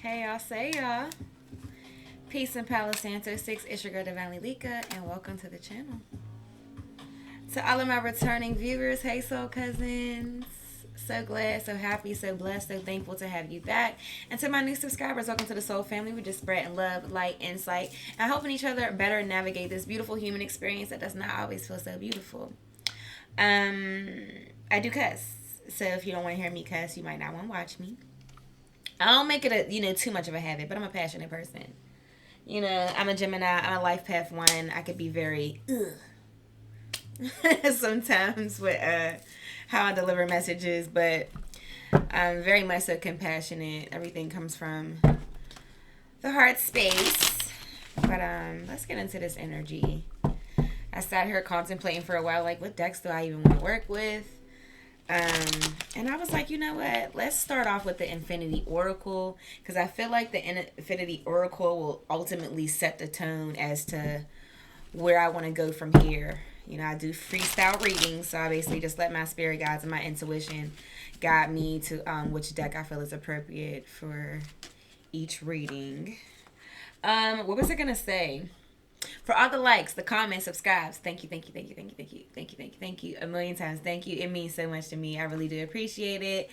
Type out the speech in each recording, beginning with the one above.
Hey, I'll say y'all. Peace and Palo Santo 6, it's your girl Divinely Lika, and welcome to the channel. To all of my returning viewers, hey soul cousins. So glad, so happy, so blessed, so thankful to have you back. And to my new subscribers, welcome to the Soul Family. We're just spreading love, light, insight, and helping each other better navigate this beautiful human experience that does not always feel so beautiful. I do cuss. So if you don't want to hear me cuss, you might not want to watch me. I don't make it too much of a habit, but I'm a passionate person. I'm a Gemini. I'm a life path 1. I could be very sometimes with how I deliver messages, but I'm very much so compassionate. Everything comes from the heart space. But let's get into this energy. I sat here contemplating for a while, like, what decks do I even want to work with? And I was like, you know what? Let's start off with the Infinity Oracle, because I feel like the Infinity Oracle will ultimately set the tone as to where I want to go from here. I do freestyle readings, so I basically just let my spirit guides and my intuition guide me to which deck I feel is appropriate for each reading. What was I gonna say? For all the likes, the comments, subscribes, thank you a million times. Thank you. It means so much to me. I really do appreciate it.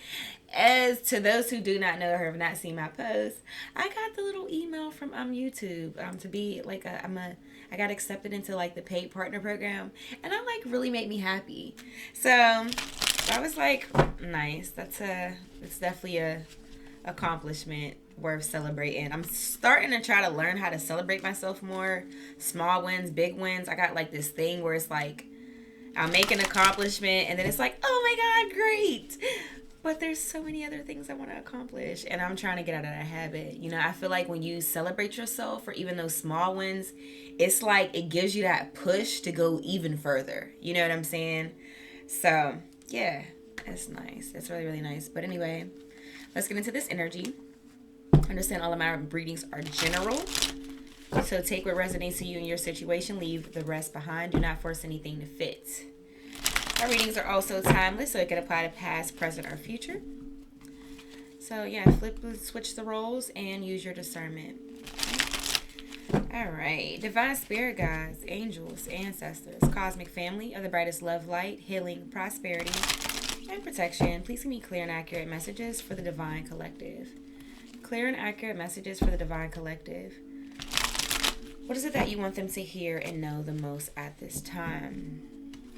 As to those who do not know or have not seen my posts, I got the little email from YouTube to be like I got accepted into like the paid partner program, and that like really made me happy. So I was like, nice. It's definitely a accomplishment worth celebrating. I'm starting to try to learn how to celebrate myself more. Small wins, big wins. I got like this thing where it's like I'll make an accomplishment and then it's like, oh my god, great, but there's so many other things I want to accomplish, and I'm trying to get out of that habit. I feel like when you celebrate yourself for even those small wins, it's like it gives you that push to go even further. You know what I'm saying? So yeah, it's nice. It's really, really nice. But anyway, let's get into this energy. Understand all of my readings are general. So take what resonates to you in your situation. Leave the rest behind. Do not force anything to fit. Our readings are also timeless, so it can apply to past, present, or future. So yeah, switch the roles and use your discernment. All right. Divine spirit guides, angels, ancestors, cosmic family of the brightest love, light, healing, prosperity, and protection. Please give me clear and accurate messages for the divine collective. Clear and accurate messages for the divine collective. What is it that you want them to hear and know the most at this time?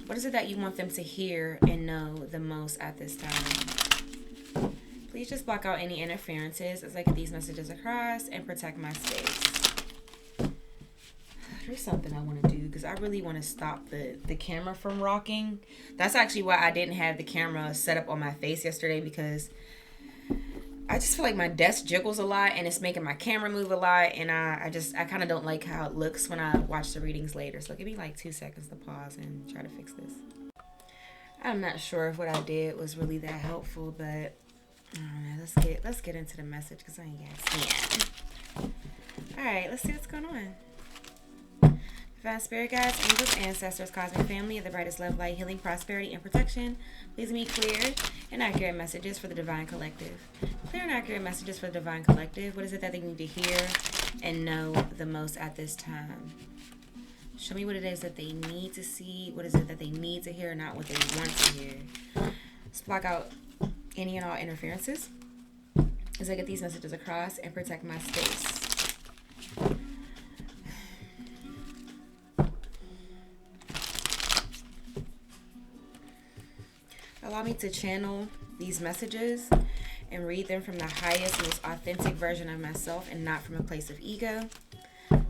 What is it that you want them to hear and know the most at this time? Please just block out any interferences as I get these messages across and protect my space. There's something I want to do because I really want to stop the camera from rocking. That's actually why I didn't have the camera set up on my face yesterday, because I just feel like my desk jiggles a lot and it's making my camera move a lot, and I kind of don't like how it looks when I watch the readings later. So give me like 2 seconds to pause and try to fix this. I'm not sure if what I did was really that helpful, but I don't know. Let's get into the message because I ain't got time. All right, let's see what's going on. Divine spirit guides, angels, ancestors, cosmic family of the brightest love, light, healing, prosperity, and protection. Please give me clear and accurate messages for the divine collective. Clear and accurate messages for the divine collective. What is it that they need to hear and know the most at this time? Show me what it is that they need to see. What is it that they need to hear, not what they want to hear. Let's block out any and all interferences as I get these messages across and protect my space. Allow me to channel these messages and read them from the highest, most authentic version of myself and not from a place of ego.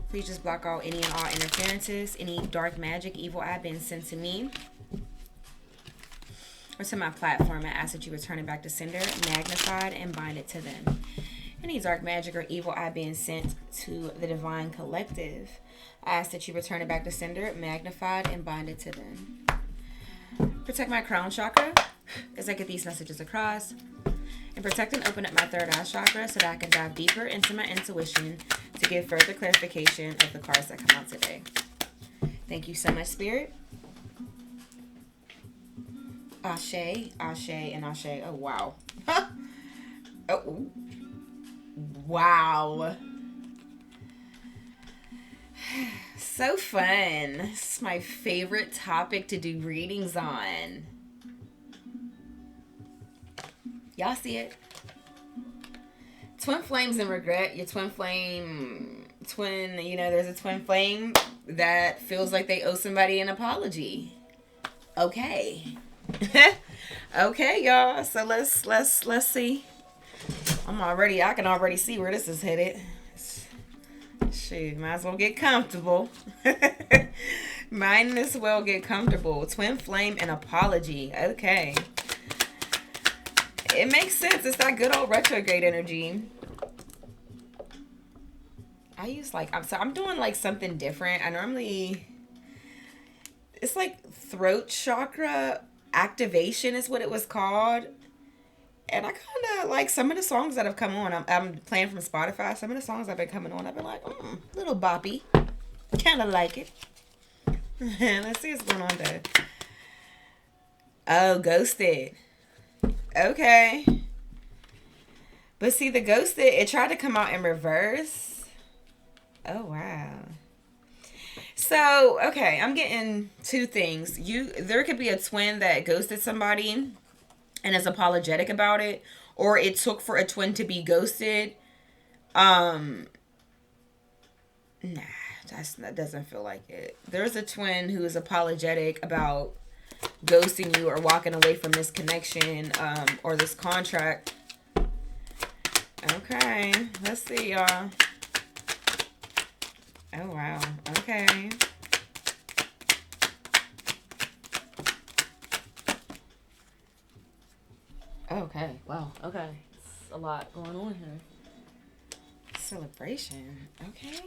Please just block out any and all interferences, any dark magic, evil eye being sent to me or to my platform. I ask that you return it back to sender, magnified, and bind it to them. Any dark magic or evil eye being sent to the divine collective, I ask that you return it back to sender, magnified, and bind it to them. Protect my crown chakra as I get these messages across, and protect and open up my third eye chakra so that I can dive deeper into my intuition to give further clarification of the cards that come out today. Thank you so much, Spirit. Ashe, Ashe, and Ashe. Oh, wow. Oh, Wow. So fun. This is my favorite topic to do readings on. Y'all see it? Twin flames and regret. Your twin flame, there's a twin flame that feels like they owe somebody an apology. Okay. Okay, y'all. So let's see. I can already see where this is headed. Shoot, might as well get comfortable. Might as well get comfortable. Twin flame and apology. Okay. It makes sense. It's that good old retrograde energy. I'm doing like something different. It's like throat chakra activation is what it was called. And I kind of like some of the songs that have come on. I'm playing from Spotify. Some of the songs that have been coming on, I've been like, little boppy. Kind of like it. Let's see what's going on there. Oh, ghosted. Okay. But see, the ghosted, it tried to come out in reverse. Oh, wow. So, okay, I'm getting two things. There could be a twin that ghosted somebody and is apologetic about it, or it took for a twin to be ghosted. Nah, that doesn't feel like it. There's a twin who is apologetic about ghosting you or walking away from this connection, or this contract. Okay, let's see, y'all. Oh, wow. Okay. Okay. Wow. Okay. It's a lot going on here. Celebration. Okay.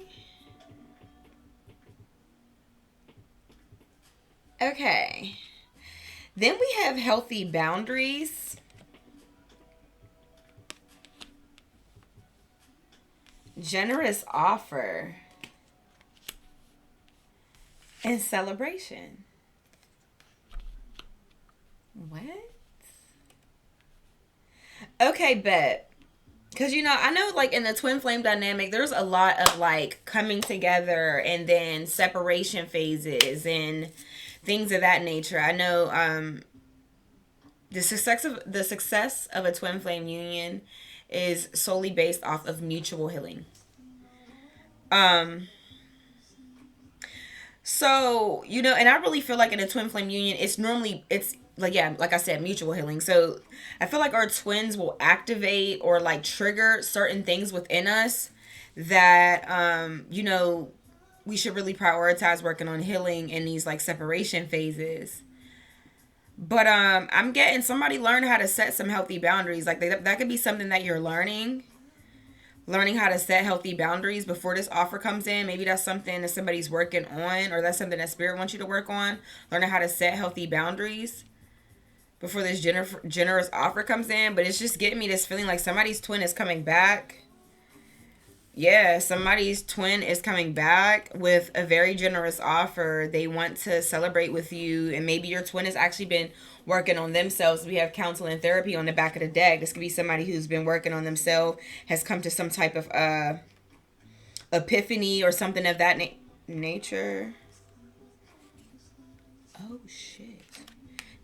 Okay. Then we have healthy boundaries. Generous offer. And celebration. What? Okay, bet. Because, I know, like, in the twin flame dynamic, there's a lot of, like, coming together and then separation phases and things of that nature. I know the success of a twin flame union is solely based off of mutual healing. So, and I really feel like in a twin flame union, it's like, yeah, like I said, mutual healing. So I feel like our twins will activate or like trigger certain things within us that, we should really prioritize working on healing in these like separation phases. But I'm getting somebody learn how to set some healthy boundaries. Like that could be something that you're learning how to set healthy boundaries before this offer comes in. Maybe that's something that somebody's working on, or that's something that spirit wants you to work on. Learning how to set healthy boundaries before this generous offer comes in. But it's just getting me this feeling like somebody's twin is coming back. Yeah, somebody's twin is coming back with a very generous offer. They want to celebrate with you, and maybe your twin has actually been working on themselves. We have counsel and therapy on the back of the deck. This could be somebody who's been working on themselves, has come to some type of epiphany or something of that nature. Oh, shit.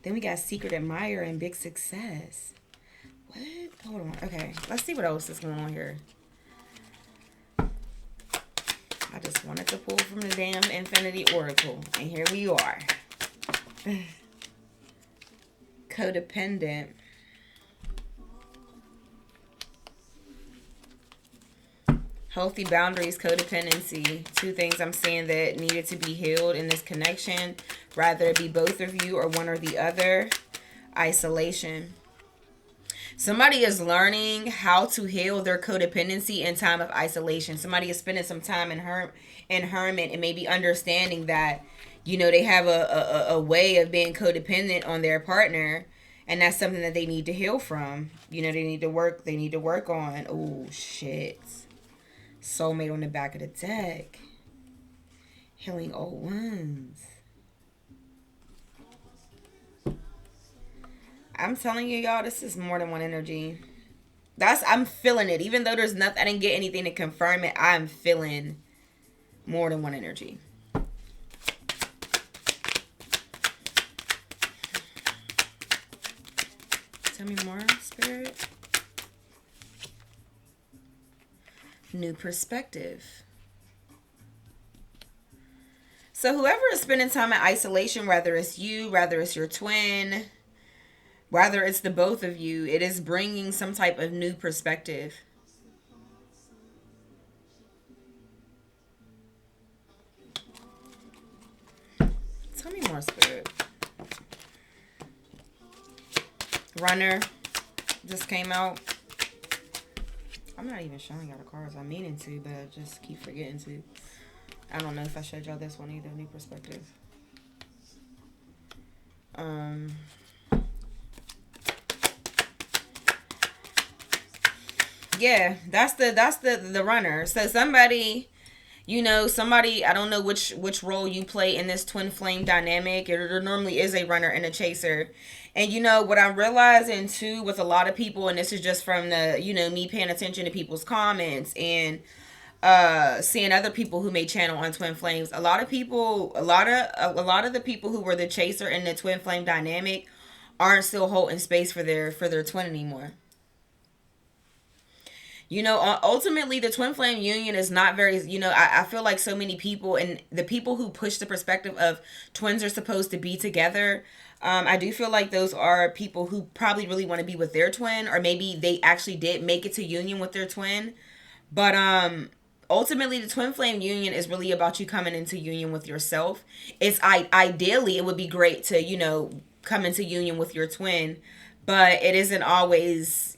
Then we got secret admirer and big success. What? Hold on. Okay, let's see what else is going on here. I just wanted to pull from the damn Infinity Oracle. And here we are. Codependent. Healthy boundaries, codependency. Two things I'm seeing that needed to be healed in this connection. Rather it be both of you or one or the other. Isolation. Somebody is learning how to heal their codependency in time of isolation. Somebody is spending some time in hermit and maybe understanding that, they have a way of being codependent on their partner, and that's something that they need to heal from. They need to work on. Oh, shit. Soulmate on the back of the deck. Healing old wounds. I'm telling you, y'all, this is more than one energy. I'm feeling it. Even though there's nothing, I didn't get anything to confirm it, I'm feeling more than one energy. Tell me more, Spirit. New perspective. So whoever is spending time in isolation, whether it's you, whether it's your twin, whether it's the both of you, it is bringing some type of new perspective. Tell me more, Spirit. Runner just came out. I'm not even showing y'all the cards. I'm meaning to, but I just keep forgetting to. I don't know if I showed y'all this one either. New perspective. Yeah, that's the runner. So somebody, I don't know which role you play in this twin flame dynamic. There normally is a runner and a chaser. And what I'm realizing too with a lot of people, and this is just from the, me paying attention to people's comments and seeing other people who may channel on twin flames. A lot of the people who were the chaser in the twin flame dynamic aren't still holding space for their twin anymore. Ultimately, the twin flame union is not very, I feel like so many people, and the people who push the perspective of twins are supposed to be together, I do feel like those are people who probably really want to be with their twin, or maybe they actually did make it to union with their twin. But ultimately, the twin flame union is really about you coming into union with yourself. Ideally, it would be great to, come into union with your twin. But it isn't always,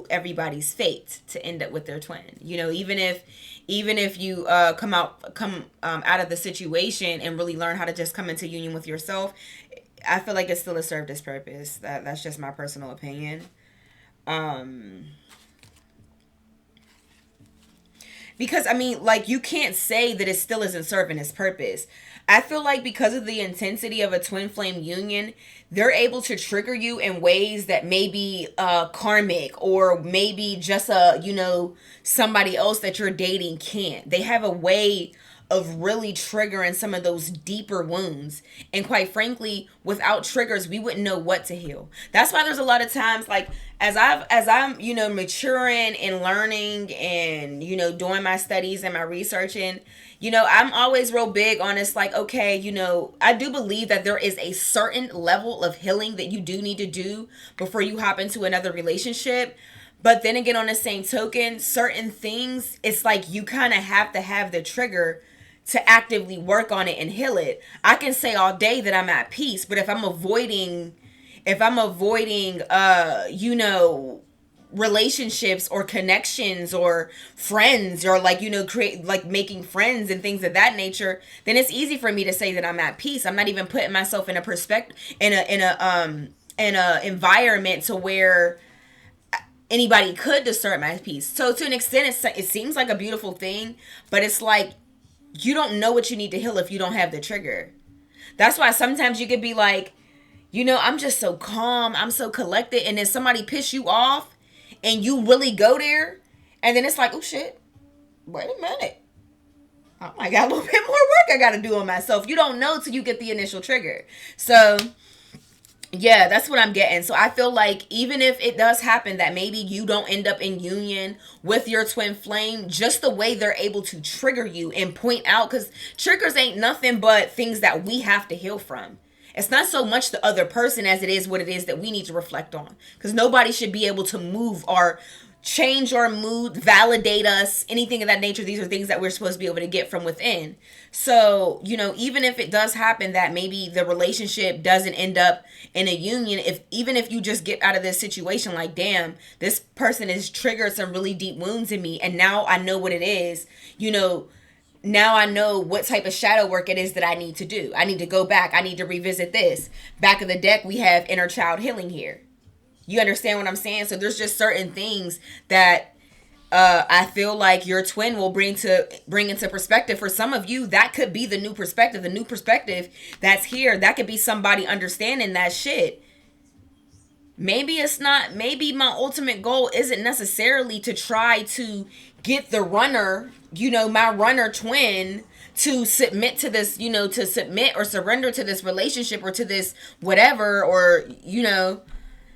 everybody's fate to end up with their twin. Even if you come out of the situation and really learn how to just come into union with yourself, I feel like it's still a served its purpose. That's just my personal opinion. Because you can't say that it still isn't serving its purpose. I feel like because of the intensity of a twin flame union, they're able to trigger you in ways that maybe karmic or maybe just somebody else that you're dating can't. They have a way of really triggering some of those deeper wounds. And quite frankly, without triggers, we wouldn't know what to heal. That's why there's a lot of times, like, as I'm maturing and learning and, doing my studies and my researching, I'm always real big on it's like, okay, I do believe that there is a certain level of healing that you do need to do before you hop into another relationship. But then again, on the same token, certain things, it's like you kind of have to have the trigger to actively work on it and heal it. I can say all day that I'm at peace, but if I'm avoiding relationships or connections or friends or create making friends and things of that nature, then it's easy for me to say that I'm at peace. I'm not even putting myself in a perspective in a environment to where anybody could disturb my peace. So to an extent, it seems like a beautiful thing, but it's like you don't know what you need to heal if you don't have the trigger. That's why sometimes you could be like, I'm just so calm, I'm so collected, and then somebody piss you off and you really go there, and then it's like, oh shit, wait a minute, I got a little bit more work I gotta do on myself. You don't know till you get the initial trigger. So yeah, that's what I'm getting. So I feel like even if it does happen that maybe you don't end up in union with your twin flame, just the way they're able to trigger you and point out, because triggers ain't nothing but things that we have to heal from. It's not so much the other person as it is what it is that we need to reflect on. Because nobody should be able to move or change our mood, validate us, anything of that nature. These are things that we're supposed to be able to get from within. So, even if it does happen that maybe the relationship doesn't end up in a union, even if you just get out of this situation like, damn, this person has triggered some really deep wounds in me, and now I know what it is, now I know what type of shadow work it is that I need to do. I need to go back. I need to revisit this. Back of the deck, we have inner child healing here. You understand what I'm saying? So there's just certain things that I feel like your twin will bring into perspective. For some of you, that could be the new perspective. The new perspective that's here, that could be somebody understanding that shit. maybe it's not, maybe my ultimate goal isn't necessarily to try to get the runner, my runner twin to submit to this, to submit or surrender to this relationship or to this whatever, or,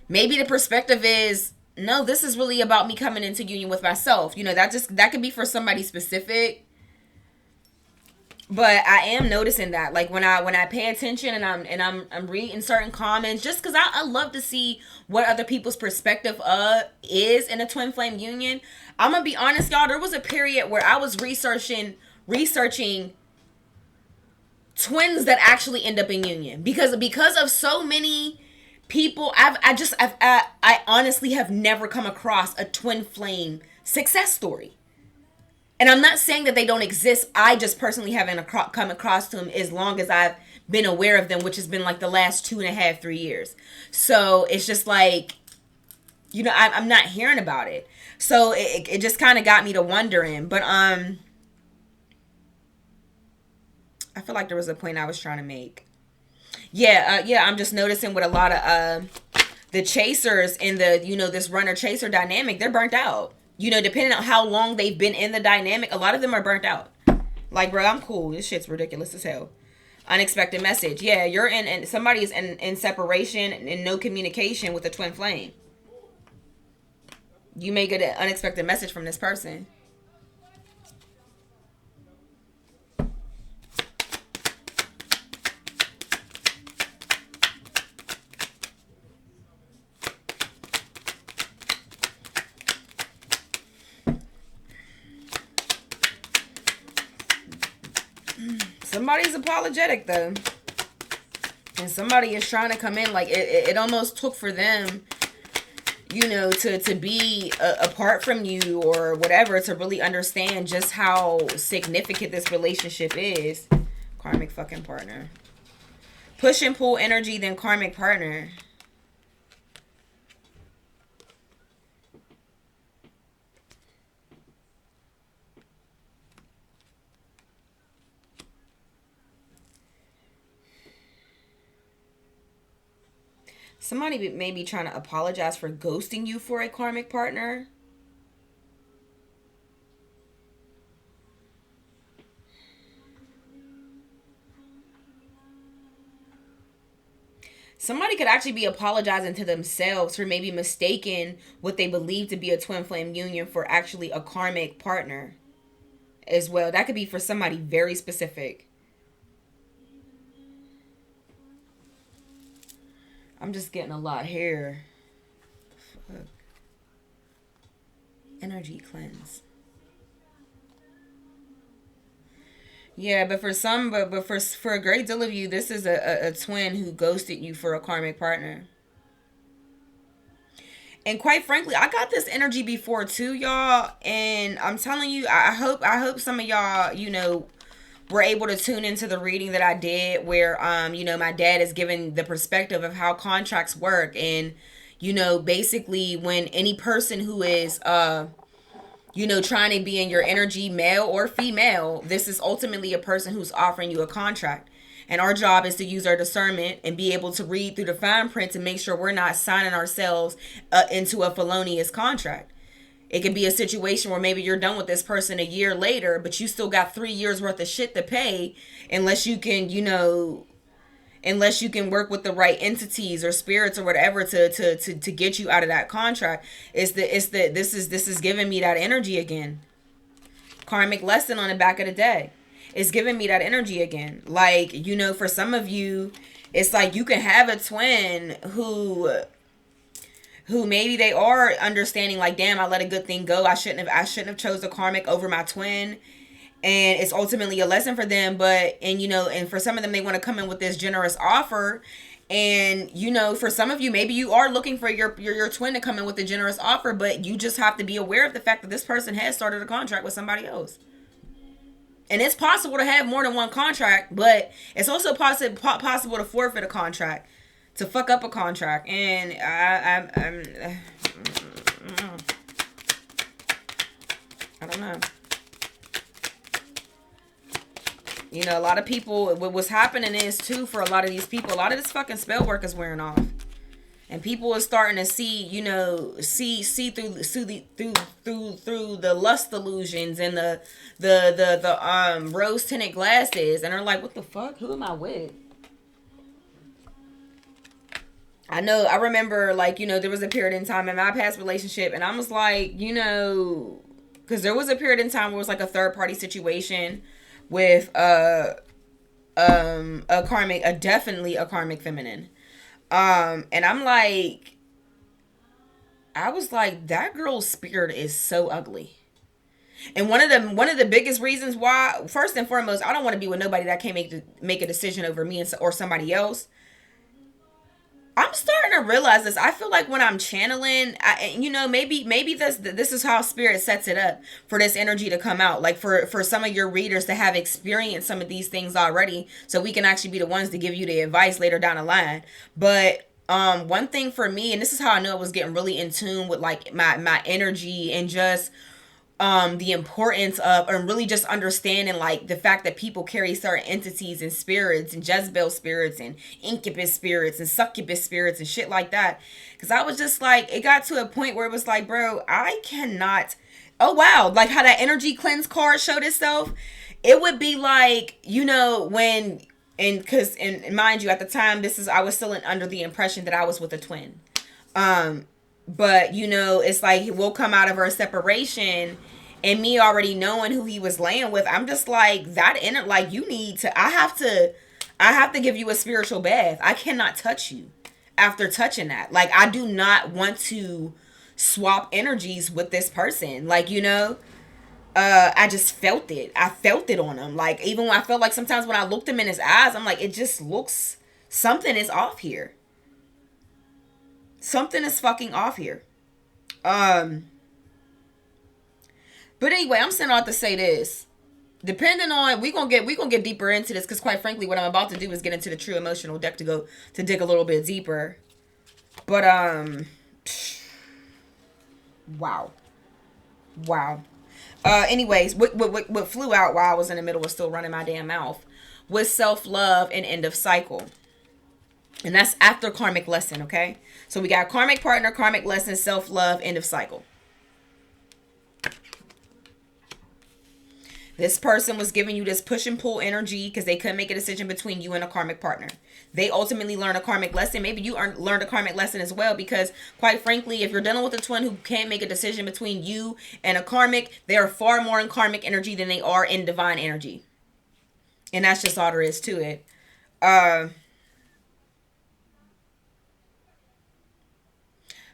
maybe the perspective is, no, this is really about me coming into union with myself. That could be for somebody specific. But I am noticing that, like, when I pay attention and I'm reading certain comments, just because I love to see what other people's perspective is in a twin flame union. I'm gonna be honest, y'all. There was a period where I was researching twins that actually end up in union because of so many people. I honestly have never come across a twin flame success story. And I'm not saying that they don't exist. I just personally haven't come across them as long as I've been aware of them, which has been like the last 2.5, 3 years. So it's just like, I'm not hearing about it. So it just kind of got me to wondering. But I feel like there was a point I was trying to make. I'm just noticing with a lot of the chasers in the, this runner chaser dynamic, they're burnt out. Depending on how long they've been in the dynamic, a lot of them are burnt out. Like, bro, I'm cool. This shit's ridiculous as hell. Unexpected message. Yeah, you're and somebody is in separation and no communication with a twin flame. You may get an unexpected message from this person. Somebody's apologetic though, and somebody is trying to come in. Like it almost took for them, to be apart from you or whatever, to really understand just how significant this relationship is. Karmic fucking partner. Push and pull energy, then karmic partner. Somebody may be trying to apologize for ghosting you for a karmic partner. Somebody could actually be apologizing to themselves for maybe mistaking what they believe to be a twin flame union for actually a karmic partner as well. That could be for somebody very specific. I'm just getting a lot here. Fuck. Energy cleanse. Yeah, but for some, but for a great deal of you, this is a twin who ghosted you for a karmic partner. And quite frankly, I got this energy before too, y'all. And I'm telling you, I hope some of y'all, were able to tune into the reading that I did where, my dad is giving the perspective of how contracts work. And, basically when any person who is, trying to be in your energy, male or female, this is ultimately a person who's offering you a contract. And our job is to use our discernment and be able to read through the fine print to make sure we're not signing ourselves into a felonious contract. It could be a situation where maybe you're done with this person a year later, but you still got 3 years worth of shit to pay unless you can, work with the right entities or spirits or whatever to get you out of that contract. This is giving me that energy again. Karmic lesson on the back of the deck. It's giving me that energy again. Like, for some of you, it's like you can have a twin who maybe they are understanding like, damn, I let a good thing go. I shouldn't have chose a karmic over my twin. And it's ultimately a lesson for them. And for some of them, they want to come in with this generous offer. And, for some of you, maybe you are looking for your twin to come in with a generous offer, but you just have to be aware of the fact that this person has started a contract with somebody else. And it's possible to have more than one contract, but it's also possible to forfeit a contract, to fuck up a contract. And I don't know. A lot of people, what's happening is too, for a lot of these people, a lot of this fucking spell work is wearing off. And people are starting to see, see through the lust illusions and the rose tinted glasses, and are like, what the fuck? Who am I with? I remember, like, there was a period in time in my past relationship, and I was like, because there was a period in time where it was like a third party situation with definitely a karmic feminine. And I was like, that girl's spirit is so ugly. And one of the biggest reasons why, first and foremost, I don't want to be with nobody that can't make a decision over me or somebody else. I'm starting to realize this. I feel like when I'm channeling, maybe this is how spirit sets it up for this energy to come out. Like for some of your readers to have experienced some of these things already, so we can actually be the ones to give you the advice later down the line. But one thing for me, and this is how I know I was getting really in tune with like my energy and just the importance of, and really just understanding like the fact that people carry certain entities and spirits and Jezebel spirits and incubus spirits and succubus spirits and shit like that. Because I was just like, it got to a point where it was like, bro, I cannot. Oh wow, like how that energy cleanse card showed itself. It would be like, when, and mind you, at the time, I was still under the impression that I was with a twin. But it's like we'll come out of our separation, and me already knowing who he was laying with, I'm just like, that like, you need to, I have to give you a spiritual bath. I cannot touch you after touching that. Like, I do not want to swap energies with this person. Like, I just felt it. I felt it on him. Like, even when I felt like sometimes when I looked him in his eyes, I'm like, it just looks, something is off here. Something is fucking off here. But anyway, I'm sent out to say this. Depending on, we gonna get deeper into this, because quite frankly, what I'm about to do is get into the true emotional deck to dig a little bit deeper. But wow. Anyways, what flew out while I was in the middle of still running my damn mouth was self-love and end of cycle. And that's after karmic lesson, okay? So we got karmic partner, karmic lesson, self-love, end of cycle. This person was giving you this push and pull energy because they couldn't make a decision between you and a karmic partner. They ultimately learned a karmic lesson. Maybe you learned a karmic lesson as well, because quite frankly, if you're dealing with a twin who can't make a decision between you and a karmic, they are far more in karmic energy than they are in divine energy. And that's just all there is to it.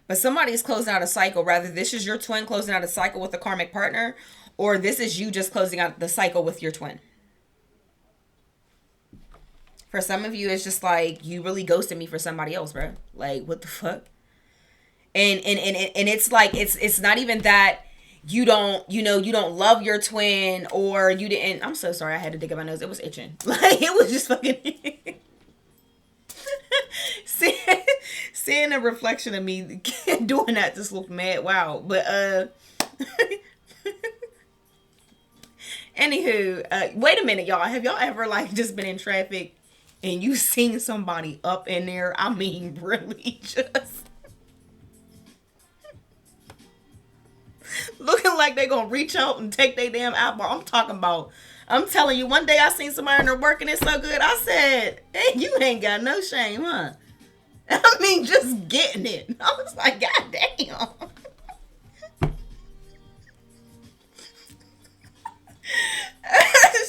But somebody is closing out a cycle. Rather, this is your twin closing out a cycle with a karmic partner, or this is you just closing out the cycle with your twin. For some of you, it's just like, you really ghosted me for somebody else, bro. Like, what the fuck? And it's like, it's not even that you don't love your twin, or you didn't. I'm so sorry, I had to dig up my nose. It was itching. Like, it was just fucking seeing a reflection of me doing that just looked mad. Wow. But anywho, wait a minute, y'all. Have y'all ever like just been in traffic and you seen somebody up in there? I mean, really just looking like they gonna reach out and take their damn apple. I'm telling you, one day I seen somebody in there working it so good, I said, hey, you ain't got no shame, huh? I mean, just getting it. I was like, God damn.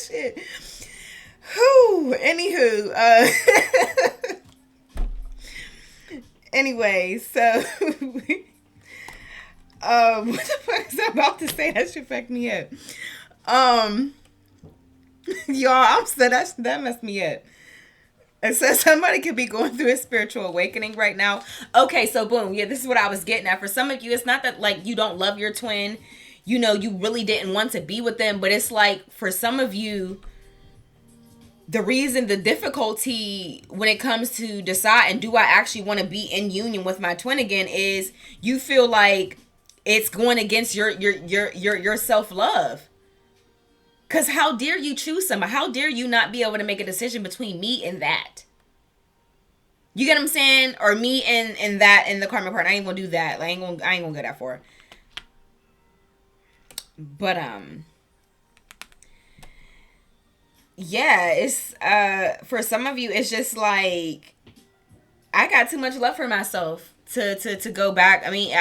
Shit. Whew. Anywho, anyway, so what the fuck is I about to say? That should fuck me up. Y'all, I'm so that messed me up. It says somebody could be going through a spiritual awakening right now. Okay, so boom. Yeah, this is what I was getting at. For some of you, it's not that like you don't love your twin. You really didn't want to be with them. But it's like, for some of you, the difficulty when it comes to deciding, do I actually want to be in union with my twin again, is you feel like it's going against your self-love. Because how dare you choose somebody? How dare you not be able to make a decision between me and that? You get what I'm saying? Or me and that in the karmic partner. I ain't gonna do that. Like, I ain't gonna go that far. But yeah, it's for some of you it's just like I got too much love for myself to go back. I mean,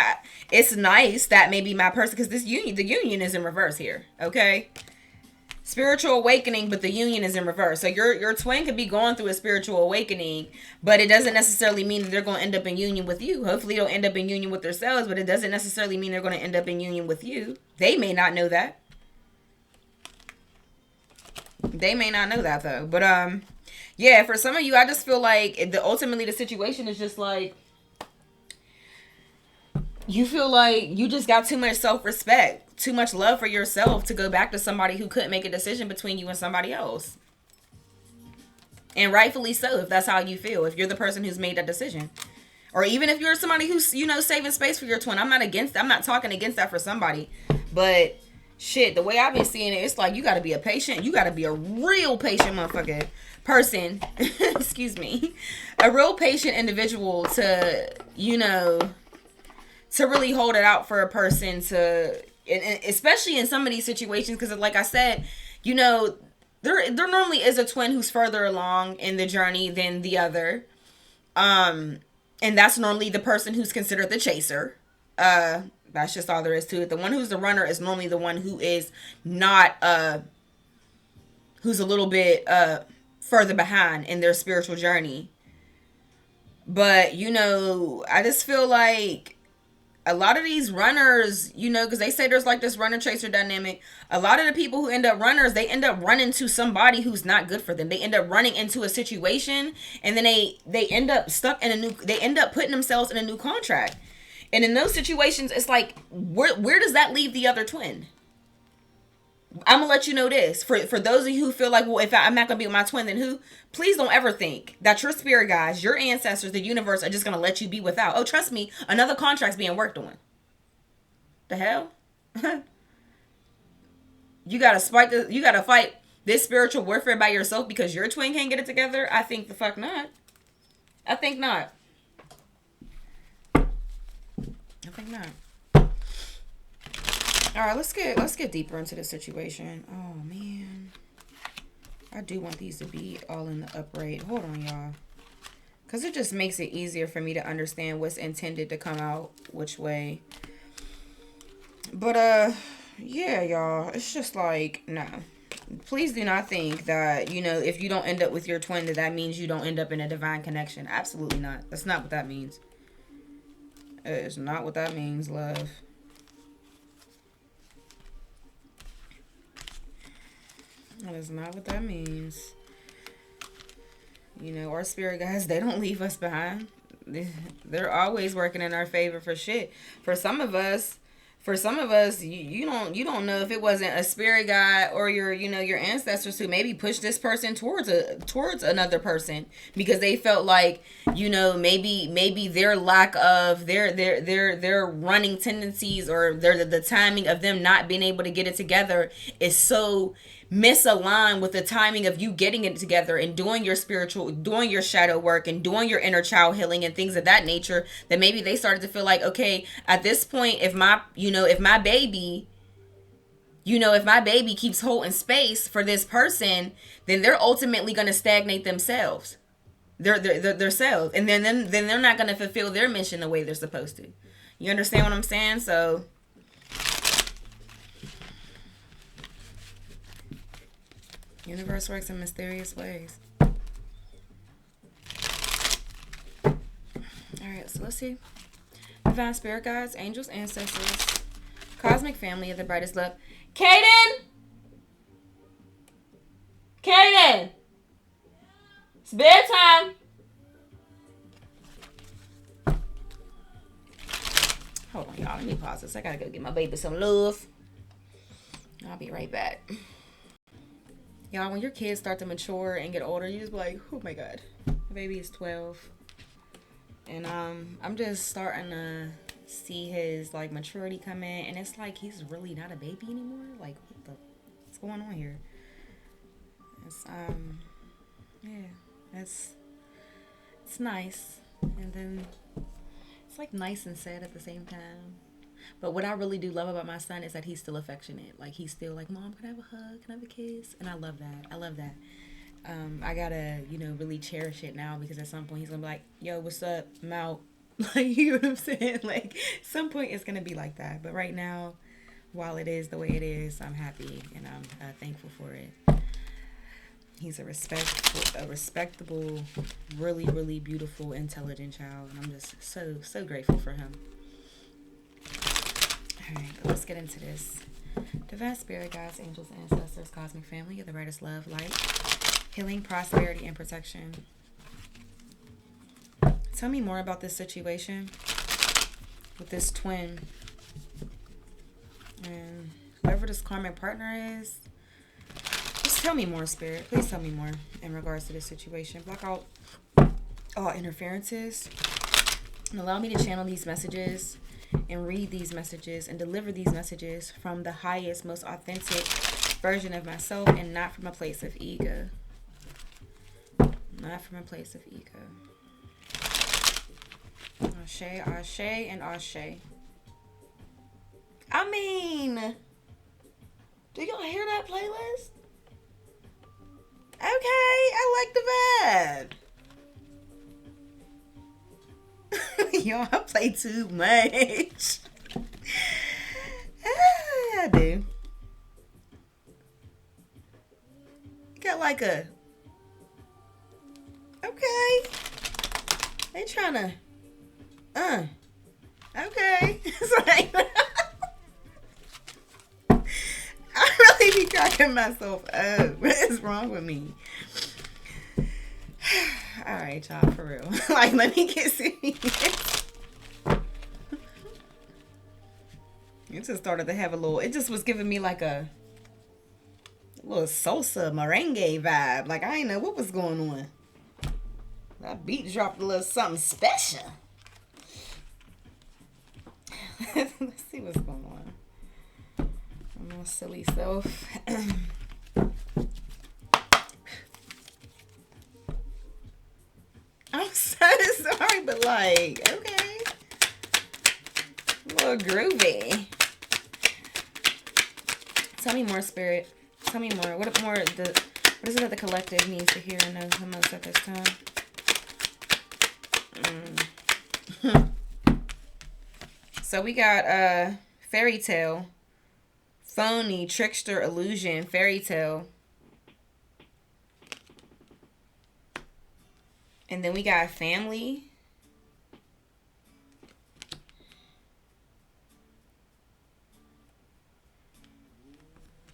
it's nice that maybe my person, because the union is in reverse here. Okay, spiritual awakening, but the union is in reverse. So your twin could be going through a spiritual awakening, but it doesn't necessarily mean that they're going to end up in union with you. Hopefully they'll end up in union with themselves, but it doesn't necessarily mean they're going to end up in union with you. They may not know that. They may not know that though. But yeah, for some of you, I just feel like ultimately the situation is just like you feel like you just got too much self-respect, too much love for yourself to go back to somebody who couldn't make a decision between you and somebody else. And rightfully so, if that's how you feel, if you're the person who's made that decision. Or even if you're somebody who's, saving space for your twin. I'm not talking against that for somebody. But shit, the way I've been seeing it, it's like you gotta be a patient. You gotta be a real patient motherfucker person. Excuse me. A real patient individual to, to really hold it out for a person to, and especially in some of these situations, because like I said, there normally is a twin who's further along in the journey than the other. And that's normally the person who's considered the chaser. That's just all there is to it. The one who's the runner is normally the one who is not, who's a little bit further behind in their spiritual journey. But, I just feel like a lot of these runners, because they say there's like this runner chaser dynamic. A lot of the people who end up runners, they end up running to somebody who's not good for them. They end up running into a situation, and then they end up stuck in they end up putting themselves in a new contract. And in those situations, it's like, where does that leave the other twin? I'm gonna let you know this. For those of you who feel like, well, if I'm not gonna be with my twin, then who? Please don't ever think that your spirit guides, your ancestors, the universe are just gonna let you be without. Oh, trust me, another contract's being worked on. The hell? You gotta fight this spiritual warfare by yourself because your twin can't get it together? I think the fuck not. I think not. All right, let's get deeper into the situation. Oh man, I do want these to be all in the upright. Hold on, y'all, because it just makes it easier for me to understand what's intended to come out which way. But yeah, y'all, it's just like, no, please do not think that if you don't end up with your twin, that means you don't end up in a divine connection. Absolutely not. That's not what that means. It is not what that means, love. That is not what that means. Our spirit guides, they don't leave us behind. They're always working in our favor for shit. For some of us, you don't know if it wasn't a spirit guide or your ancestors who maybe pushed this person towards another person because they felt like maybe their lack of their running tendencies or the timing of them not being able to get it together is so misaligned with the timing of you getting it together and doing your shadow work and doing your inner child healing and things of that nature, that maybe they started to feel like, okay, at this point, if my baby keeps holding space for this person, then they're ultimately going to stagnate themselves, their selves, and then they're not going to fulfill their mission the way they're supposed to. You understand what I'm saying? So universe works in mysterious ways. Alright, so let's see. Divine spirit guides, angels, ancestors, cosmic family of the brightest love. Kaden! It's bedtime! Hold on, y'all. Let me pause this. I gotta go get my baby some love. I'll be right back. Y'all, when your kids start to mature and get older, you just be like, oh my god. My baby is 12. And I'm just starting to see his maturity come in, and it's like he's really not a baby anymore. Like, what's going on here? It's It's nice. And then it's like nice and sad at the same time. But what I really do love about my son is that he's still affectionate. Like, he's still like, Mom, can I have a hug? Can I have a kiss? And I love that. I love that. I gotta, really cherish it now, because at some point he's gonna be like, yo, what's up? I'm out. Like, you know what I'm saying? Like, some point it's gonna be like that. But right now, while it is the way it is, I'm happy and I'm thankful for it. He's a respectable, really, really beautiful, intelligent child, and I'm just so grateful for him. All right, let's get into this. Divine Spirit, guides, angels, ancestors, cosmic family, you're the brightest love, light, healing, prosperity, and protection. Tell me more about this situation with this twin. And whoever this karmic partner is, just tell me more, Spirit. Please tell me more in regards to this situation. Block out all interferences and allow me to channel these messages and read these messages and deliver these messages from the highest, most authentic version of myself, and not from a place of ego. Not from a place of ego. Ashe, Ashe, and Ashe. I mean, do y'all hear that playlist? Okay, I like the vibe. Y'all, I play too much. I do. Got like a... Okay. They tryna... Okay. It's like... I really be cracking myself up. What is wrong with me? Alright, y'all, for real. Like, let me get serious. It just started to have a little... It just was giving me like a little salsa merengue vibe. Like, I didn't know what was going on. That beat dropped a little something special. Let's see what's going on. My silly self. I'm so sorry, but like, okay. A little groovy. Tell me more, Spirit. Tell me more. What is it that the collective needs to hear and know the most at this time? So we got fairy tale, phony, trickster, illusion, fairy tale. And then we got family.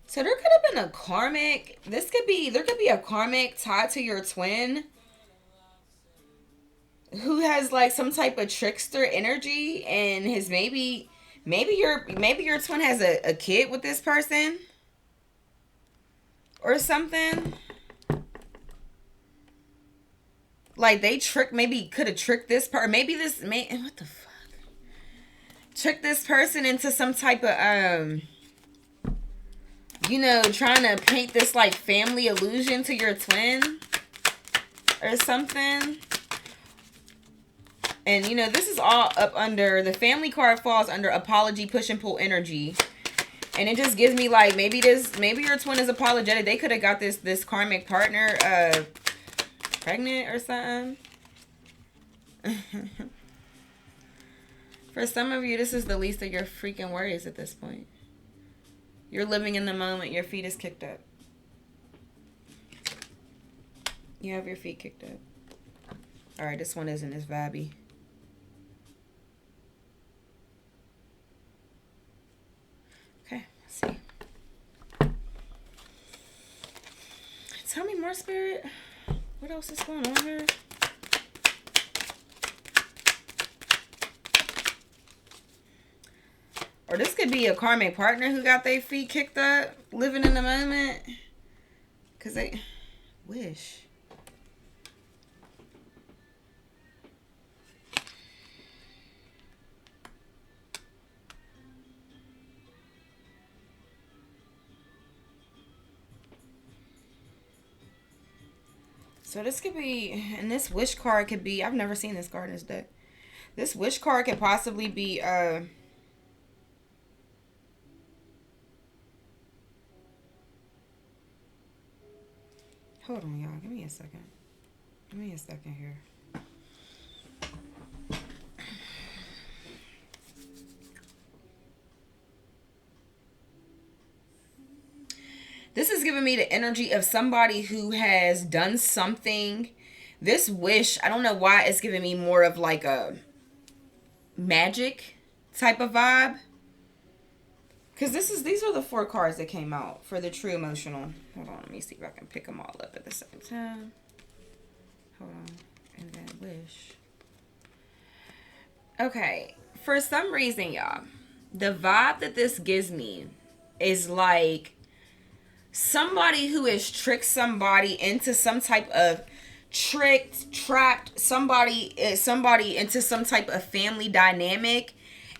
So there could have been a karmic. There could be a karmic tied to your twin who has like some type of trickster energy, and his maybe your twin has a kid with this person or something. Like, they could have tricked this part. What the fuck? Trick this person into some type of trying to paint this like family illusion to your twin or something. And, this is all up under... The family card falls under apology, push and pull energy. And it just gives me, like, maybe your twin is apologetic. They could have got this karmic partner pregnant or something. For some of you, this is the least of your freaking worries at this point. You're living in the moment. Your feet is kicked up. You have your feet kicked up. All right, this one isn't as vibey. Okay, let's see. Tell me more, Spirit. What else is going on here? Or this could be a karmic partner who got their feet kicked up, living in the moment. Because they wish. So this could be, and this wish card could be, I've never seen this card in this deck. This wish card could possibly be, hold on, y'all. Give me a second. Give me a second here. This is giving me the energy of somebody who has done something. This wish, I don't know why it's giving me more of like a magic type of vibe. Because these are the 4 cards that came out for the true emotional. Hold on, let me see if I can pick them all up at the same time. Hold on. And then wish. Okay. For some reason, y'all, the vibe that this gives me is like somebody who has tricked somebody into some type of trapped somebody into some type of family dynamic,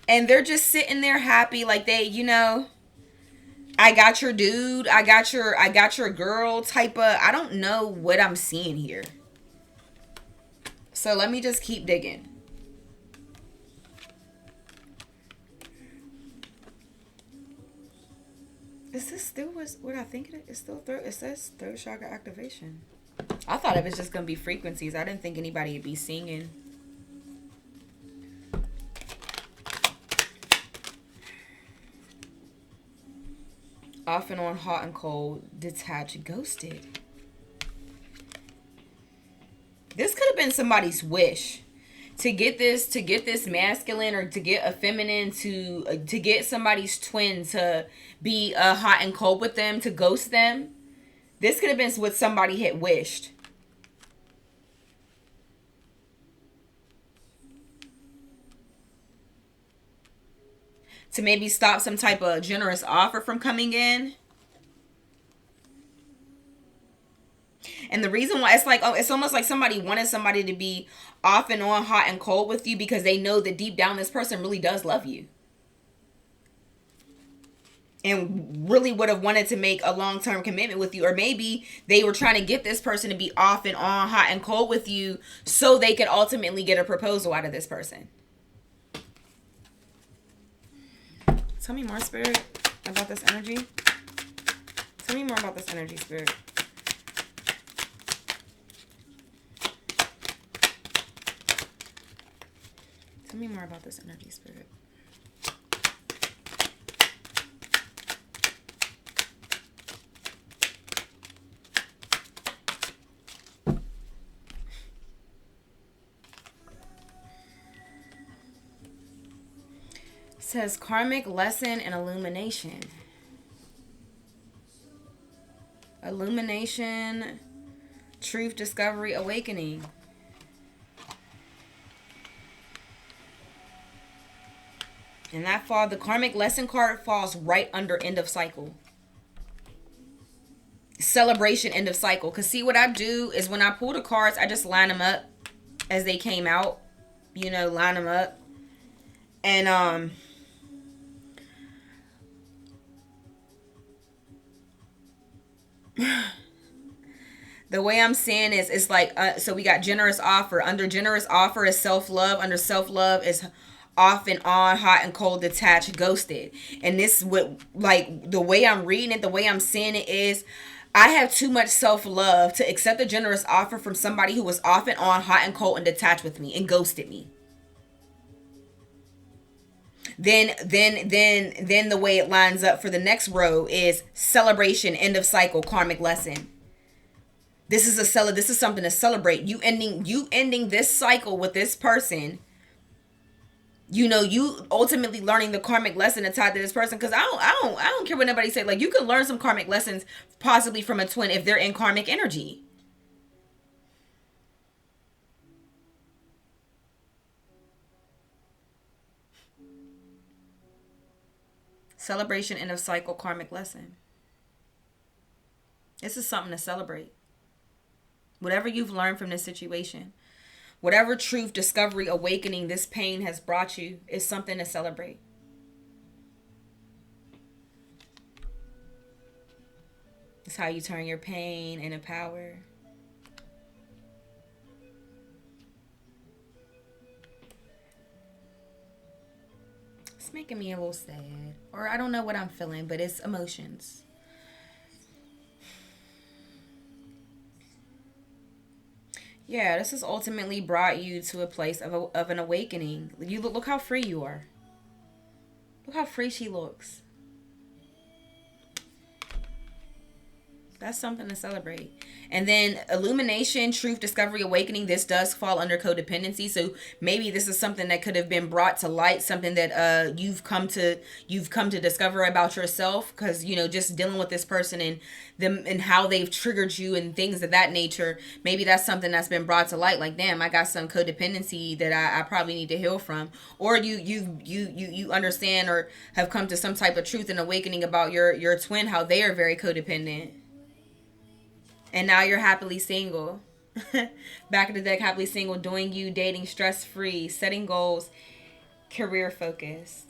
and they're just sitting there happy like they, you know, I got your dude, I got your girl type of, I don't know what I'm seeing here. So let me just keep digging. Is this still what I think it is? It's still it says third chakra activation. I thought it was just gonna be frequencies. I didn't think anybody would be singing. Off and on, hot and cold, detached, ghosted. This could have been somebody's wish to get this masculine or to get a feminine, to get somebody's twin to be hot and cold with them, to ghost them. This could have been what somebody had wished. To maybe stop some type of generous offer from coming in. And the reason why, it's like, oh, it's almost like somebody wanted somebody to be off and on, hot and cold with you, because they know that deep down this person really does love you. And really would have wanted to make a long-term commitment with you. Or maybe they were trying to get this person to be off and on, hot and cold with you, so they could ultimately get a proposal out of this person. Tell me more, Spirit, about this energy. Tell me more about this energy, Spirit. Tell me more about this energy, Spirit. It says karmic lesson and illumination. Illumination, truth, discovery, awakening. And the karmic lesson card falls right under end of cycle. Celebration, end of cycle. Because see, what I do is when I pull the cards, I just line them up as they came out. You know, line them up. And, the way I'm saying is, it's like, so we got generous offer. Under generous offer is self-love. Under self-love is off and on, hot and cold, detached, ghosted. And this would, like, the way I'm reading it, the way I'm seeing it is, I have too much self-love to accept a generous offer from somebody who was off and on, hot and cold, and detached with me and ghosted me. Then the way it lines up for the next row is celebration, end of cycle, karmic lesson. This is something to celebrate. You ending this cycle with this person. You know, you ultimately learning the karmic lesson and tied to this person. Because I don't care what nobody say. Like, you can learn some karmic lessons possibly from a twin if they're in karmic energy. Celebration, end of cycle, karmic lesson. This is something to celebrate. Whatever you've learned from this situation, whatever truth, discovery, awakening this pain has brought you, is something to celebrate. It's how you turn your pain into power. making me a little sad. Or I don't know what I'm feeling, but it's emotions. Yeah, this has ultimately brought you to a place of an awakening. You look how free you are. Look how free she looks. That's something to celebrate. And then illumination, truth, discovery, awakening. This does fall under codependency. So maybe this is something that could have been brought to light, something that you've come to discover about yourself, because just dealing with this person and them and how they've triggered you and things of that nature. Maybe that's something that's been brought to light. Like, damn, I got some codependency that I probably need to heal from. Or you understand or have come to some type of truth and awakening about your twin, how they are very codependent. And now you're happily single. Back of the deck, happily single, doing you, dating, stress-free, setting goals, career focused.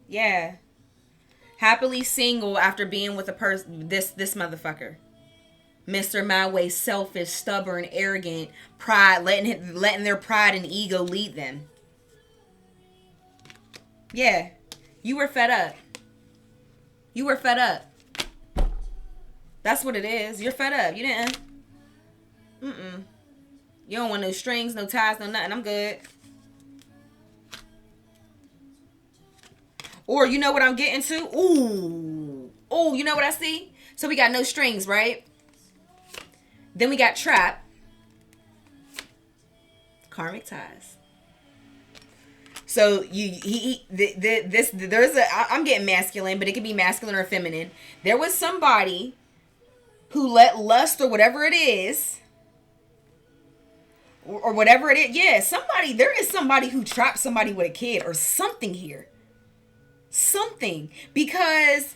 Yeah. Happily single after being with a person, this motherfucker. Mr. My Way, selfish, stubborn, arrogant, pride, letting their pride and ego lead them. Yeah. You were fed up. You were fed up. That's what it is. You're fed up. You didn't. You don't want no strings, no ties, no nothing. I'm good. Or you know what I'm getting to? Ooh. Oh, you know what I see? So we got no strings, right? Then we got trap. Karmic ties. So I'm getting masculine, but it could be masculine or feminine. There was somebody who let lust or whatever it is, or whatever it is. Yeah, there is somebody who trapped somebody with a kid or something here. Something. Because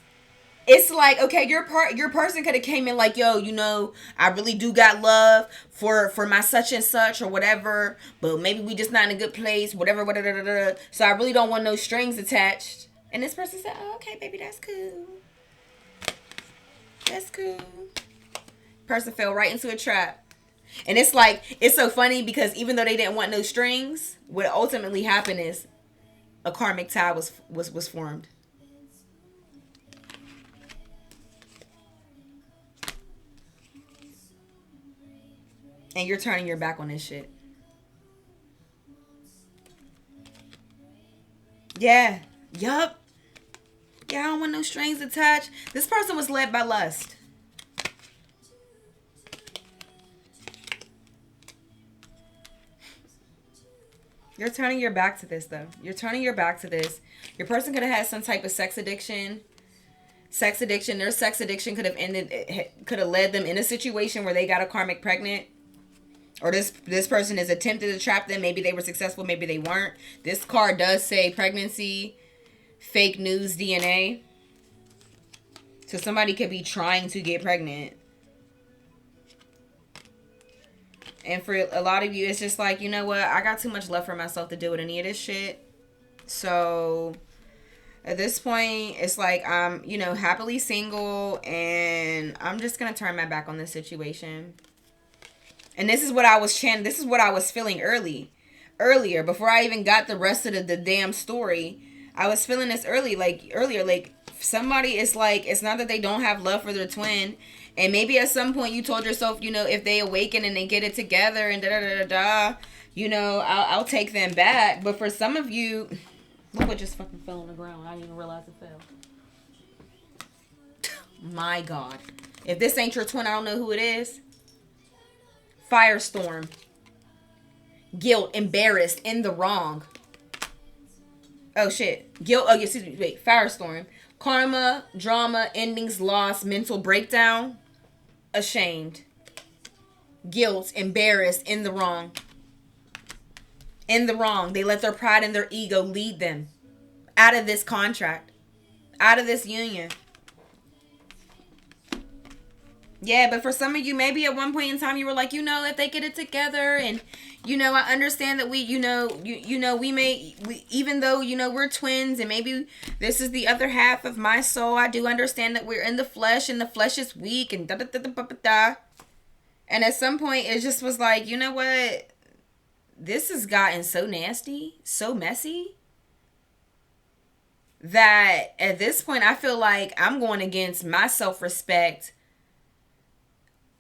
it's like, okay, your person could have came in like, yo, I really do got love for my such and such or whatever, but maybe we just not in a good place, whatever. So I really don't want no strings attached. And this person said, oh, okay, baby, that's cool. That's cool. Person fell right into a trap. And it's like, it's so funny because even though they didn't want no strings, what ultimately happened is a karmic tie was formed. And you're turning your back on this shit. Yeah. Yup. Yeah, I don't want no strings attached. This person was led by lust. You're turning your back to this, though. You're turning your back to this. Your person could have had some type of sex addiction. Their sex addiction could have led them in a situation where they got a karmic pregnant. Or this person has attempted to trap them. Maybe they were successful, maybe they weren't. This card does say pregnancy, fake news, DNA. So somebody could be trying to get pregnant. And for a lot of you, it's just like, you know what? I got too much love for myself to deal with any of this shit. So at this point, it's like I'm, happily single. And I'm just going to turn my back on this situation. And this is what I was chanting. This is what I was feeling earlier. Before I even got the rest of the damn story. I was feeling this earlier. Like somebody is like, it's not that they don't have love for their twin. And maybe at some point you told yourself, if they awaken and they get it together and I'll take them back. But for some of you, look what just fucking fell on the ground. I didn't even realize it fell. My God. If this ain't your twin, I don't know who it is. Firestorm. Guilt, embarrassed, in the wrong. Oh shit. Guilt, excuse me, wait. Firestorm. Karma, drama, endings, loss, mental breakdown. Ashamed. Guilt, embarrassed, in the wrong. In the wrong. They let their pride and their ego lead them out of this contract, out of this union. Yeah, but for some of you, maybe at one point in time you were like, if they get it together, and I understand that we even though we're twins, and maybe this is the other half of my soul, I do understand that we're in the flesh, and the flesh is weak, and da da da da da da. And at some point, it just was like, what? This has gotten so nasty, so messy. that at this point, I feel like I'm going against my self-respect,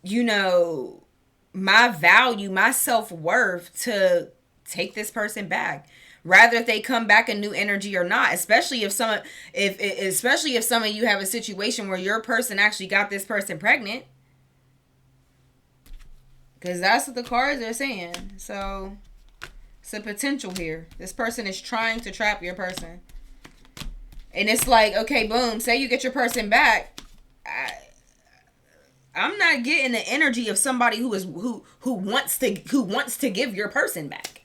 you know, my value, my self-worth to take this person back. Rather if they come back a new energy or not, especially if some of you have a situation where your person actually got this person pregnant. Because that's what the cards are saying. So it's a potential here. This person is trying to trap your person. And it's like, okay, boom, say you get your person back. I'm not getting the energy of somebody who wants to give your person back.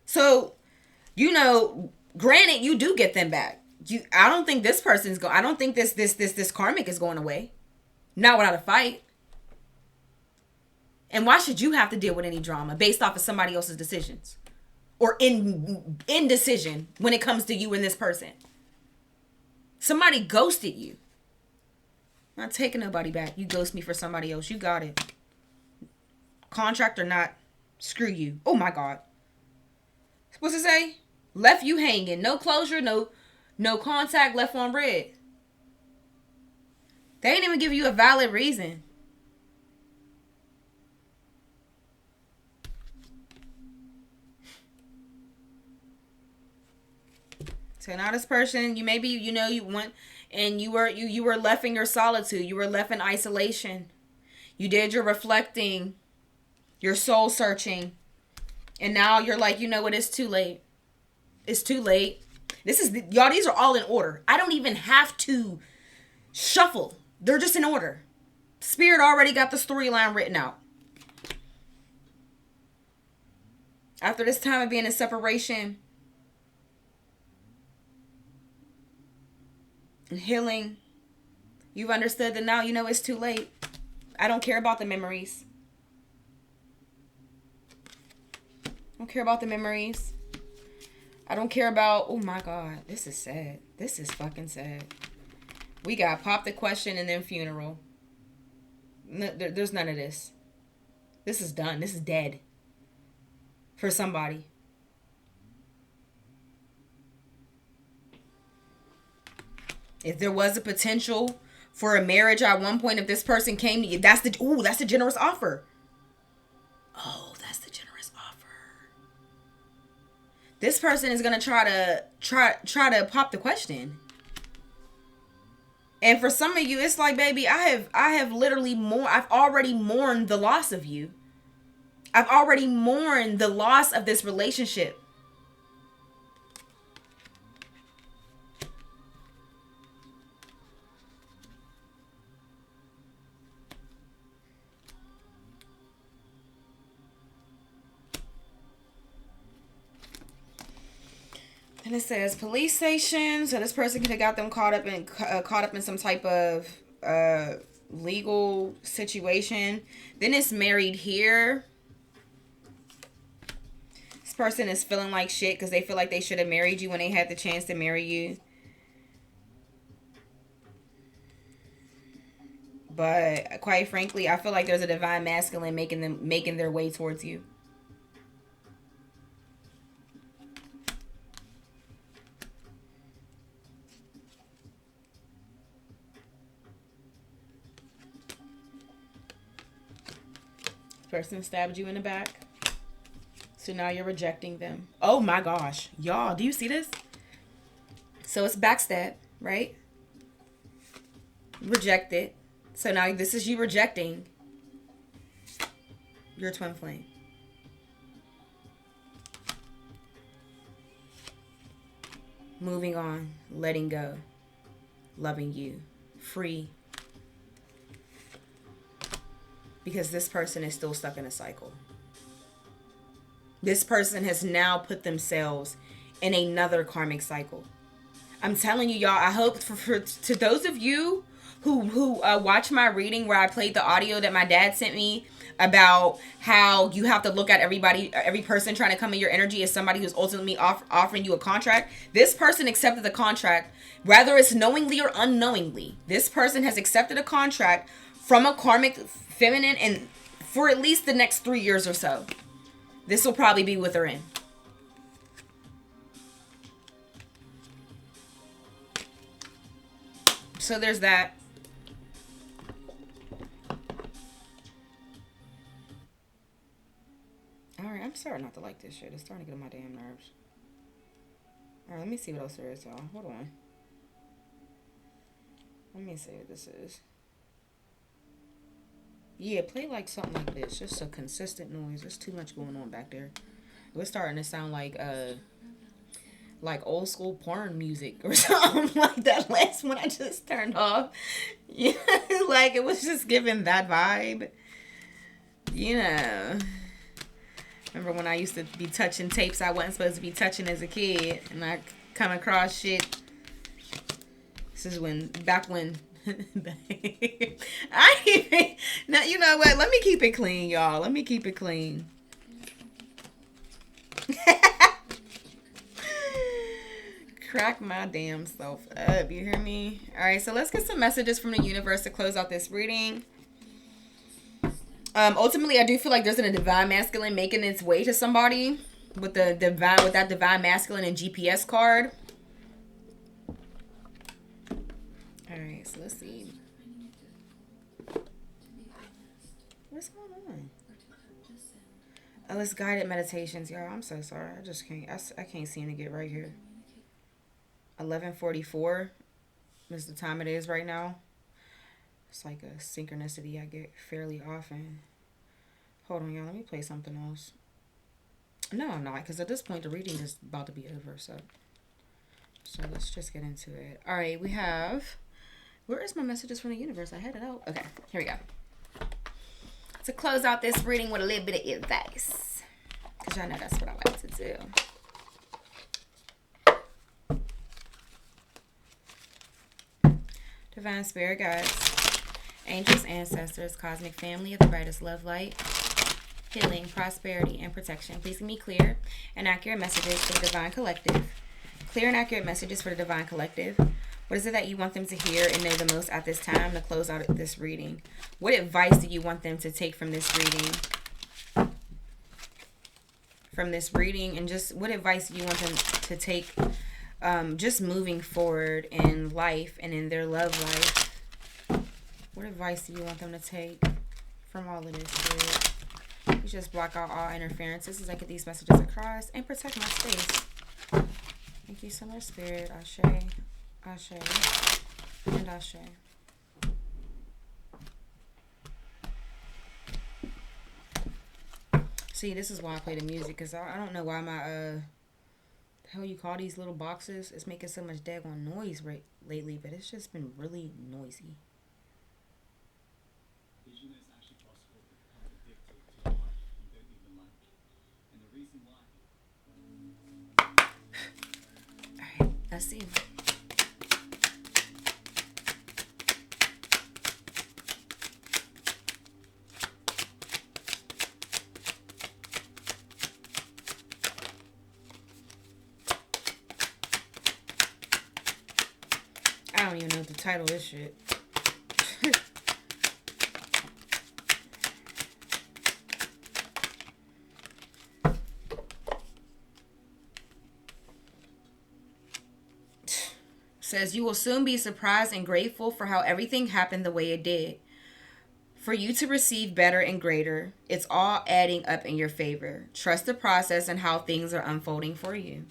So, you know, granted, you do get them back. I don't think this person's going. I don't think this karmic is going away. Not without a fight. And why should you have to deal with any drama based off of somebody else's decisions or indecision when it comes to you and this person? Somebody ghosted you. I'm not taking nobody back. You ghost me for somebody else. You got it. Contract or not, screw you. Oh my God. What's it say? Left you hanging. No closure, no contact, left on red. They ain't even give you a valid reason. So now this person, you maybe, you know, you went and you were left in your solitude. You were left in isolation. You did your reflecting, your soul searching. And now you're like, you know what? It's too late. It's too late. Y'all, these are all in order. I don't even have to shuffle. They're just in order. Spirit already got the storyline written out. After this time of being in separation and healing, you've understood that now you know it's too late. I don't care about the memories. I don't care about the memories. I don't care about, oh my God, this is sad. This is fucking sad. We got pop the question and then funeral. There's none of this. This is done. This is dead. For somebody. If there was a potential for a marriage at one point, if this person came to you, that's a generous offer. Oh, that's the generous offer. This person is gonna try to pop the question. And for some of you, it's like, baby, I have literally I've already mourned the loss of you. I've already mourned the loss of this relationship. And it says police station. So this person could have got them caught up in some type of legal situation. Then it's married here. This person is feeling like shit because they feel like they should have married you when they had the chance to marry you. But quite frankly, I feel like there's a divine masculine making their way towards you. Person stabbed you in the back. So now you're rejecting them. Oh my gosh. Y'all, do you see this? So it's backstab, right? Rejected. So now this is you rejecting your twin flame. Moving on. Letting go. Loving you. Free. Because this person is still stuck in a cycle. This person has now put themselves in another karmic cycle. I'm telling you, y'all, I hope to those of you who watch my reading where I played the audio that my dad sent me about how you have to look at every person trying to come in your energy as somebody who's ultimately offering you a contract. This person accepted the contract, whether it's knowingly or unknowingly. This person has accepted a contract from a karmic feminine, and for at least the next 3 years or so. This will probably be with her in. So there's that. Alright, I'm starting not to like this shit. It's starting to get on my damn nerves. Alright, let me see what else there is, y'all. Hold on. Let me see what this is. Yeah, play like something like this. Just a consistent noise. There's too much going on back there. It's starting to sound like old school porn music or something like that last one I just turned off. Yeah, like it was just giving that vibe. You know. Remember when I used to be touching tapes I wasn't supposed to be touching as a kid, and I come across shit. This is back when now you know what? Let me keep it clean, y'all. Let me keep it clean. Crack my damn self up. You hear me? All right, so let's get some messages from the universe to close out this reading. Ultimately, I do feel like there's a divine masculine making its way to somebody with that divine masculine and GPS card. All right, so let's see. What's going on? Oh, it's guided meditations, y'all. I'm so sorry. I just can't. I can't seem to get right here. 11:44 is the time it is right now. It's like a synchronicity I get fairly often. Hold on, y'all. Let me play something else. No, I'm not, because at this point the reading is about to be over. So let's just get into it. All right, we have. Where is my messages from the universe? I had it out. Okay, here we go. To close out this reading with a little bit of advice, because y'all know that's what I like to do. Divine Spirit Guides, angels, ancestors, cosmic family of the brightest love light, healing, prosperity, and protection. Please give me clear and accurate messages for the Divine Collective. Clear and accurate messages for the Divine Collective. What is it that you want them to hear and know the most at this time to close out this reading? What advice do you want them to take from this reading? And just what advice do you want them to take just moving forward in life and in their love life? What advice do you want them to take from all of this, Spirit? You just block out all interferences as I get these messages across and protect my space. Thank you so much, Spirit. Ashe, Ashe, and Ashe. See, this is why I play the music, because I don't know why my the hell you call these little boxes. It's making so much daggone noise lately, but it's just been really noisy. Vision is actually possible to become addicted to a life you don't even like. And the reason why. Alright, let's see. I don't even know what the title of this shit. Says you will soon be surprised and grateful for how everything happened the way it did. For you to receive better and greater, it's all adding up in your favor. Trust the process and how things are unfolding for you.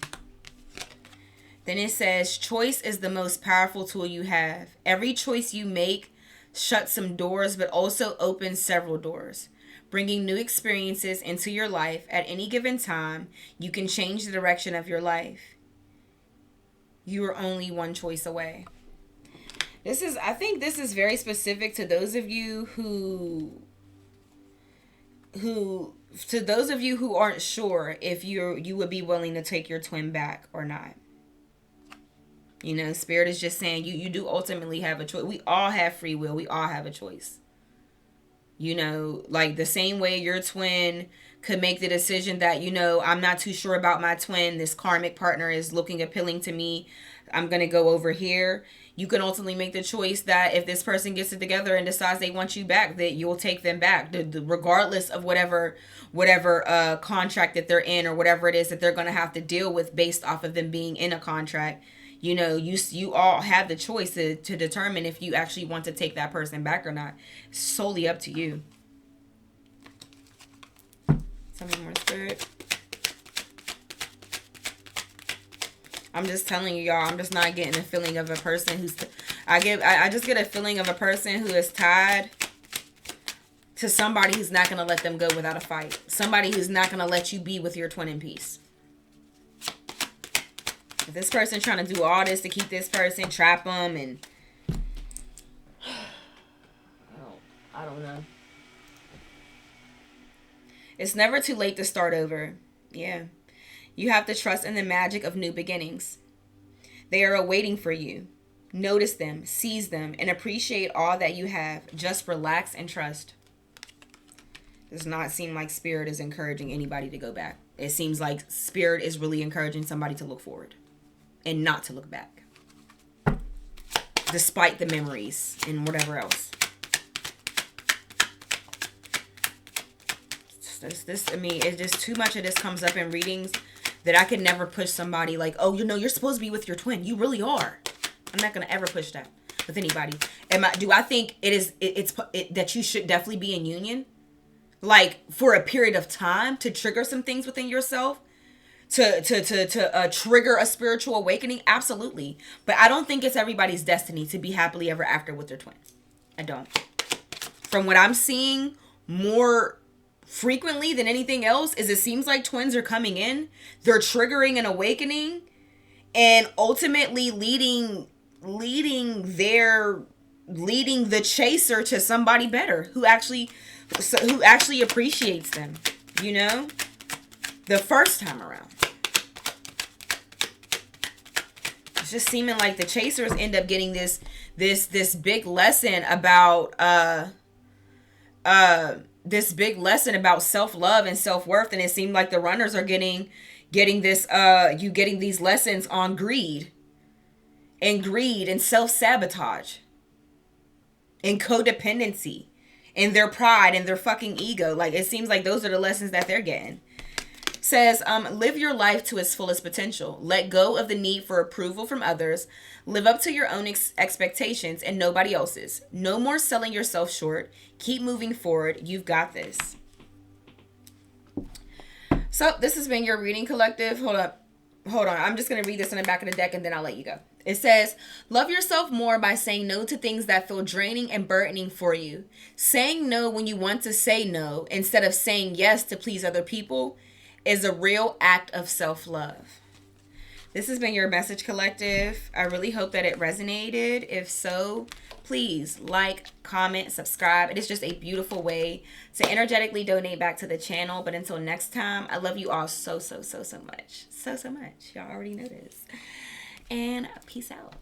Then it says, choice is the most powerful tool you have. Every choice you make shuts some doors, but also opens several doors, bringing new experiences into your life. At any given time, you can change the direction of your life. You are only one choice away. I think this is very specific to those of you who aren't sure if you would be willing to take your twin back or not. You know, Spirit is just saying you do ultimately have a choice. We all have free will. We all have a choice. You know, like the same way your twin could make the decision that, you know, I'm not too sure about my twin. This karmic partner is looking appealing to me. I'm going to go over here. You can ultimately make the choice that if this person gets it together and decides they want you back, that you'll take them back, regardless of whatever contract that they're in or whatever it is that they're going to have to deal with based off of them being in a contract. You know, you all have the choice to determine if you actually want to take that person back or not. It's solely up to you. Tell me more, Spirit. I'm just telling you, y'all, I'm just not getting a feeling of a person who's... I just get a feeling of a person who is tied to somebody who's not going to let them go without a fight. Somebody who's not going to let you be with your twin in peace. If this person trying to do all this to keep this person, trap them, and... I don't know. It's never too late to start over. Yeah. You have to trust in the magic of new beginnings. They are awaiting for you. Notice them, seize them, and appreciate all that you have. Just relax and trust. Does not seem like Spirit is encouraging anybody to go back. It seems like Spirit is really encouraging somebody to look forward and not to look back, despite the memories and whatever else. I mean, it's just too much of this comes up in readings that I could never push somebody like, oh, you know, you're supposed to be with your twin. You really are. I'm not going to ever push that with anybody. Do I think it's that you should definitely be in union? Like, for a period of time to trigger some things within yourself? To trigger a spiritual awakening? Absolutely. But I don't think it's everybody's destiny to be happily ever after with their twin. I don't. From what I'm seeing more frequently than anything else is it seems like twins are coming in, they're triggering an awakening, and ultimately leading the chaser to somebody better who actually appreciates them, you know, the first time around. It's just seeming like the chasers end up getting this big lesson about this big lesson about self-love and self-worth, and it seemed like the runners are getting these lessons on greed and self-sabotage and codependency and their pride and their fucking ego. Like, it seems like those are the lessons that they're getting. Says, live your life to its fullest potential. Let go of the need for approval from others. Live up to your own expectations and nobody else's. No more selling yourself short. Keep moving forward. You've got this. So this has been your reading, collective. Hold on. I'm just going to read this in the back of the deck and then I'll let you go. It says, love yourself more by saying no to things that feel draining and burdening for you. Saying no when you want to say no instead of saying yes to please other people is a real act of self-love. This has been your message, collective. I really hope that it resonated. If so, please like, comment, subscribe. It is just a beautiful way to energetically donate back to the channel. But until next time, I love you all so much. So much. Y'all already know this. And peace out.